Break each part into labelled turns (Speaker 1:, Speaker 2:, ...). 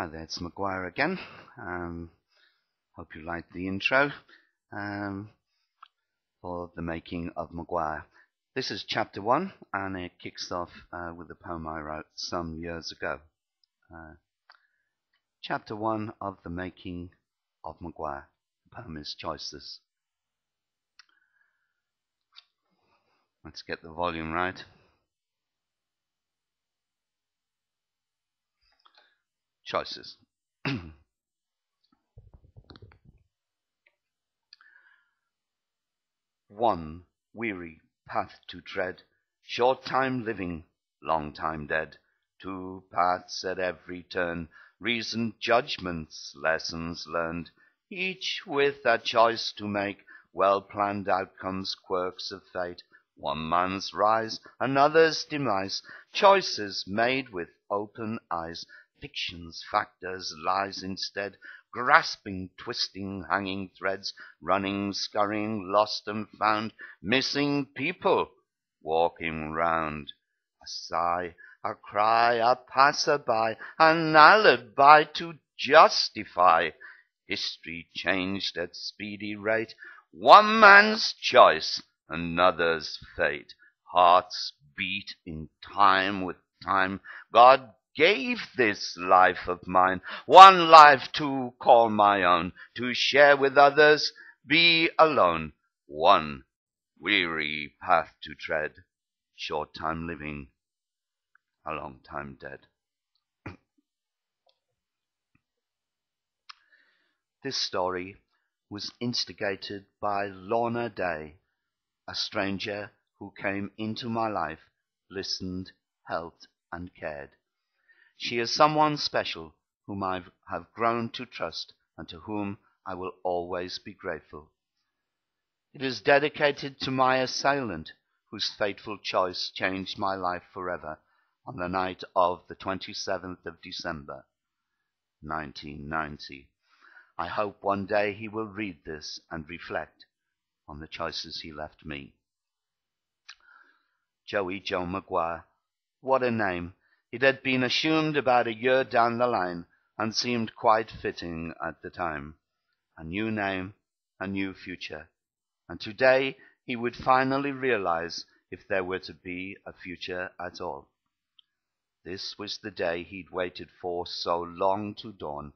Speaker 1: Hi there, it's McGuire again. Hope you liked the intro for the Making of McGuire. This is chapter 1, and it kicks off with a poem I wrote some years ago. Chapter 1 of the Making of McGuire. The poem is Choices. Let's get the volume right. Choices. One weary path to tread, short time living, long time dead. Two paths at every turn, reasoned judgments, lessons learned, each with a choice to make, well-planned outcomes, quirks of fate. One man's rise, another's demise, choices made with open eyes. Fiction's factors, lies instead, grasping, twisting, hanging threads, running, scurrying, lost and found, missing people, walking round. A sigh, a cry, a passer-by, an alibi to justify. History changed at speedy rate, one man's choice, another's fate. Hearts beat in time with time. God gave this life of mine, one life to call my own, to share with others, be alone. One weary path to tread, short time living, a long time dead. This story was instigated by Lorna Day, a stranger who came into my life, listened, helped, and cared. She is someone special whom I have grown to trust and to whom I will always be grateful. It is dedicated to my assailant, whose fateful choice changed my life forever on the night of the 27th of December, 1990. I hope one day he will read this and reflect on the choices he left me. Joey Joe McGuire. What a name! It had been assumed about a year down the line and seemed quite fitting at the time. A new name, a new future. And today he would finally realize if there were to be a future at all. This was the day he'd waited for so long to dawn.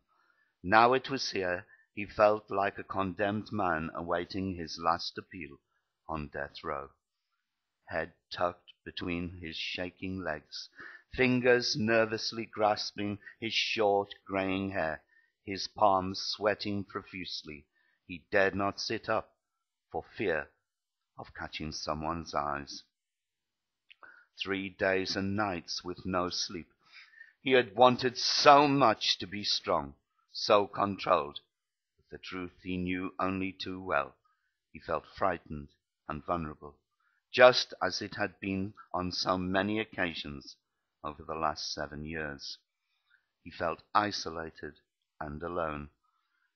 Speaker 1: Now it was here. He felt like a condemned man awaiting his last appeal on death row. Head tucked between his shaking legs, fingers nervously grasping his short graying hair, his palms sweating profusely. He dared not sit up for fear of catching someone's eyes. 3 days and nights with no sleep. He had wanted so much to be strong, so controlled. But the truth he knew only too well. He felt frightened and vulnerable, just as it had been on so many occasions over the last 7 years. He felt isolated and alone.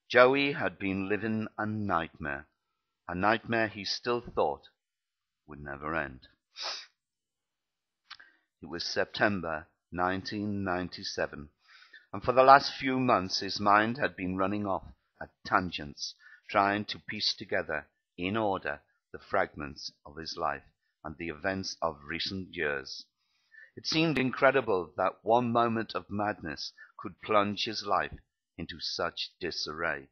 Speaker 1: Joey had been living a nightmare he still thought would never end. It was September 1997, and for the last few months his mind had been running off at tangents, trying to piece together, in order, the fragments of his life and the events of recent years. It seemed incredible that one moment of madness could plunge his life into such disarray.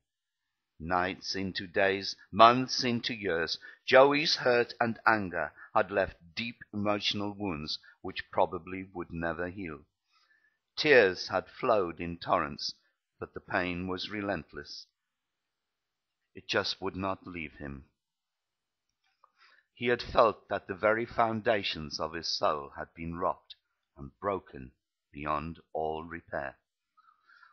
Speaker 1: Nights into days, months into years, Joey's hurt and anger had left deep emotional wounds which probably would never heal. Tears had flowed in torrents, but the pain was relentless. It just would not leave him. He had felt that the very foundations of his soul had been rocked and broken beyond all repair.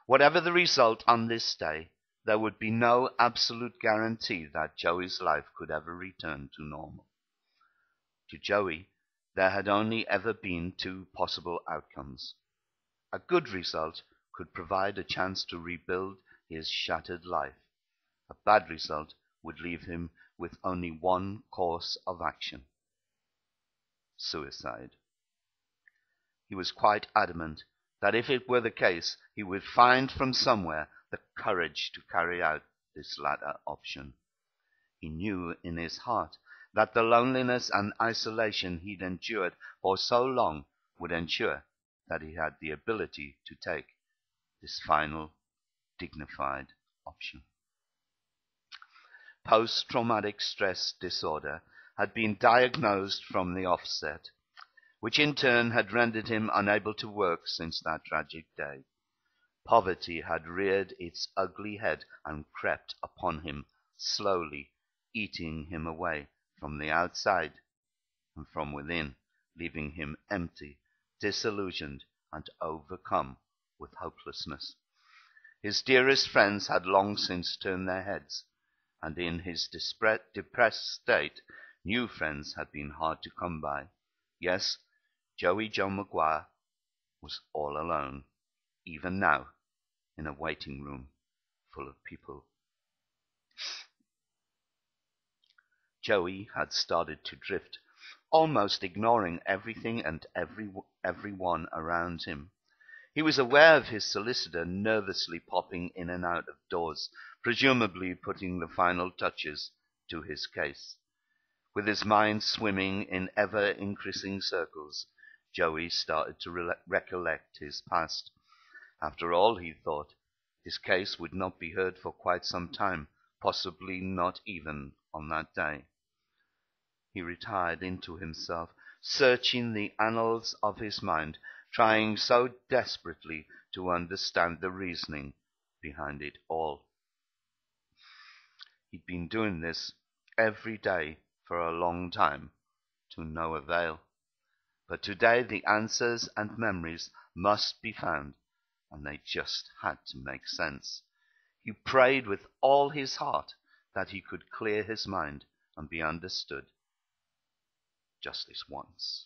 Speaker 1: Whatever the result on this day, there would be no absolute guarantee that Joey's life could ever return to normal. To Joey, there had only ever been 2 possible outcomes. A good result could provide a chance to rebuild his shattered life. A bad result would leave him with only one course of action: suicide. He was quite adamant that if it were the case, he would find from somewhere the courage to carry out this latter option. He knew in his heart that the loneliness and isolation he'd endured for so long would ensure that he had the ability to take this final, dignified option. Post-traumatic stress disorder had been diagnosed from the offset, which in turn had rendered him unable to work since that tragic day. Poverty had reared its ugly head and crept upon him, slowly eating him away from the outside and from within, leaving him empty, disillusioned, and overcome with hopelessness. His dearest friends had long since turned their heads, and in his depressed state, new friends had been hard to come by. Yes, Joey Joe McGuire was all alone, even now, in a waiting room full of people. Joey had started to drift, almost ignoring everything and everyone around him. He was aware of his solicitor nervously popping in and out of doors, presumably putting the final touches to his case. With his mind swimming in ever-increasing circles, Joey started to recollect his past. After all, he thought, his case would not be heard for quite some time, possibly not even on that day. He retired into himself, searching the annals of his mind, trying so desperately to understand the reasoning behind it all. He'd been doing this every day for a long time, to no avail. But today the answers and memories must be found, and they just had to make sense. He prayed with all his heart that he could clear his mind and be understood. Just this once.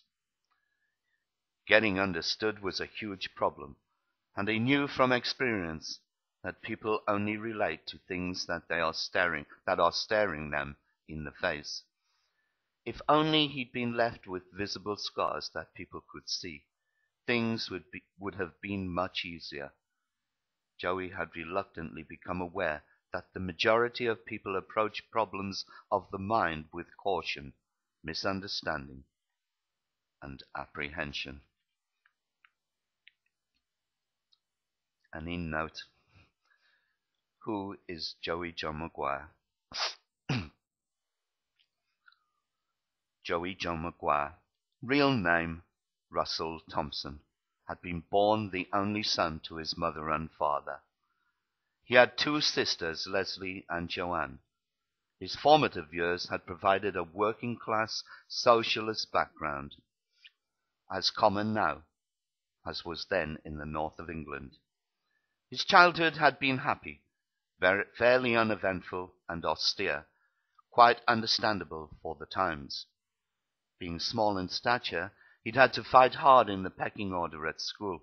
Speaker 1: Getting understood was a huge problem, and he knew from experience that people only relate to things that are staring them in the face. If only he'd been left with visible scars that people could see, things would have been much easier. Joey had reluctantly become aware that the majority of people approach problems of the mind with caution, misunderstanding, and apprehension. An in note. Who is Joey Joe McGuire? Joey Joe McGuire, real name Russell Thompson, had been born the only son to his mother and father. He had two sisters, Leslie and Joanne. His formative years had provided a working-class socialist background, as common now as was then in the north of England. His childhood had been happy, fairly uneventful and austere, quite understandable for the times. Being small in stature, he'd had to fight hard in the pecking order at school.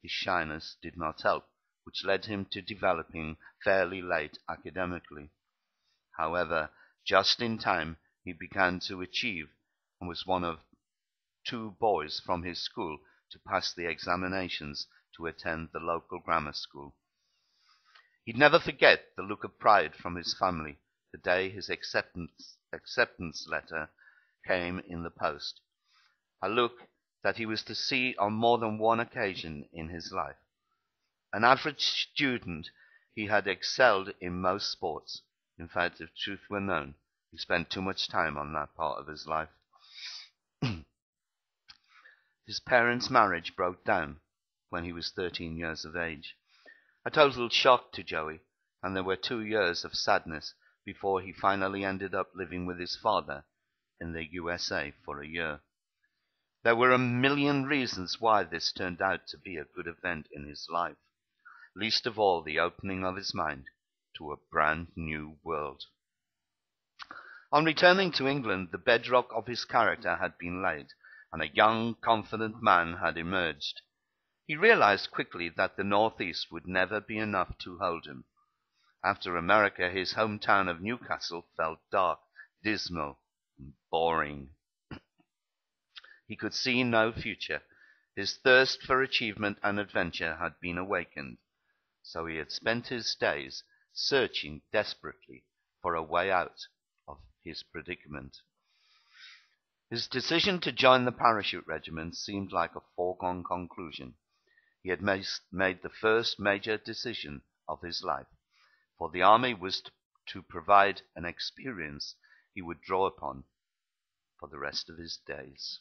Speaker 1: His shyness did not help, which led him to developing fairly late academically. However, just in time, he began to achieve and was one of two boys from his school to pass the examinations to attend the local grammar school. He'd never forget the look of pride from his family the day his acceptance letter came in the post, a look that he was to see on more than one occasion in his life. An average student, he had excelled in most sports. In fact, if truth were known, he spent too much time on that part of his life. His parents' marriage broke down when he was 13 years of age. A total shock to Joey, and there were 2 years of sadness before he finally ended up living with his father in the USA for a year. There were a million reasons why this turned out to be a good event in his life, least of all the opening of his mind to a brand new world. On returning to England, the bedrock of his character had been laid, and a young, confident man had emerged. He realized quickly that the Northeast would never be enough to hold him. After America, his hometown of Newcastle felt dark, dismal, and boring. He could see no future. His thirst for achievement and adventure had been awakened, so he had spent his days searching desperately for a way out of his predicament. His decision to join the parachute regiment seemed like a foregone conclusion. He had made the first major decision of his life, for the army was to provide an experience he would draw upon for the rest of his days.